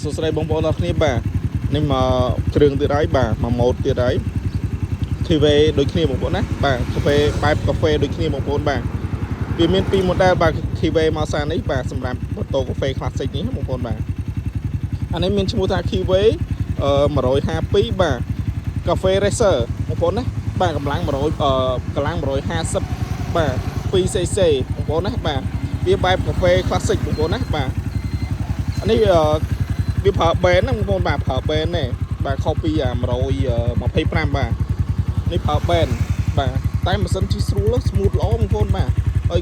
số sợi bông bông đó kia bà nên mà trường từ đấy bà mà một từ đấy thì về đôi khi một bộ nát bà cà phê đôi khi một bộ bà vì miền pi một đa bà khi về mà sang ấy bà sầm làm một tô cà phê classic nhé một con bà anh ấy miền trung ta khi với mà rồi happy bà cà phê racer một con đấy bà cầm láng mà rồi cầm láng mà rồi 50bà PCC một con đấy bà vì bài cà phê classic một con đấy bà anh ấy vì phở bén một con bà phở bén này bà copy mà rồi mà pay pram bàនេះប្រើបែនបាទតែម៉ាស៊ីនជិះស្រួលស្មូតល្អបងប្អូនបាទហើយ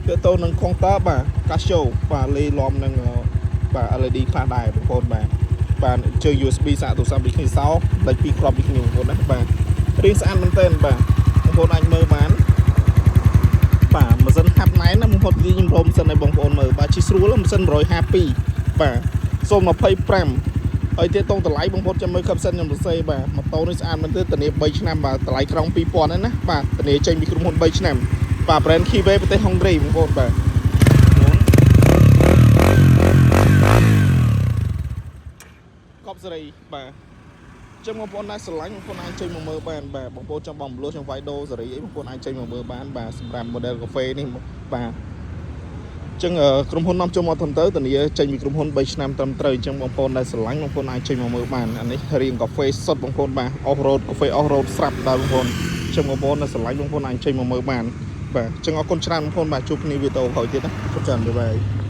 ទាក់ទងនឹង counter បាទ Casio បាទលេឡំនឹងបាទ LED ខ្លះដែរបងប្អូនបាទជើង USB សាកទូរស័ព្ទដូចគ្នាសោដាច់ពីរគ្រាប់ដូចគ្នាបងប្អូនណាបាទរៀងស្អាតមែនទែនបាទបងប្អូនអាចមើលបានបាទម៉ាស៊ីនហាប់ណែនណាបងប្អូនខ្ញុំរោមម៉ាស៊ីនឲ្យបងប្អូនមើលបាទជិះស្រួលម៉ាស៊ីន152បាទ025ហើយទៀតតងតម្លៃបងប្អូនចាំមើលខឹបសិនខ្ញុំសរសេរបាទម៉ូតូនេះស្អាតមែនទែនធានា3ឆ្នាំបាទតម្លៃក្រុង2000ហ្នឹងណាបាទធានាចេញពីក្រុមហ៊ុន3ឆ្នាំបាទ brand Kiwi ប្រទេសហុងគ្រីបងប្អូនបាទកប់សេរីបាទចាំបងប្អូនដែលស្រឡាញ់បងប្អូនអាចចេញមកមើលបានបាទបងប្អូនចង់បងប្លុះចង់វាយដូសេរីអីបងប្អូនអាចចេញមកមើលបានបាទសម្រាប់ model កាហ្វេនេះបាទចឹងក្រុមហ៊ុននាំចូលមកធំទៅធានាចេញពីក្រុមហ៊ុន3ឆ្នាំត្រឹមត្រូវអញ្ចឹងបងប្អូនដែលស្រឡាញ់បងប្អូនអាចចេញមកមើលបានអានេះរៀងកាហ្វេសុទ្ធបងប្អូនបាទ off road កាហ្វេ off road ស្រាប់ដល់បងប្អូនចឹងបងប្អូនដែលស្រឡាញ់បងប្អូនអាចចេញមកមើលបានបាទចឹងអរគុណច្រើនបងប្អូនបាទជួបគ្នាវីដេអូក្រោយទៀតណាអរគុណច្រើនបាយបាយ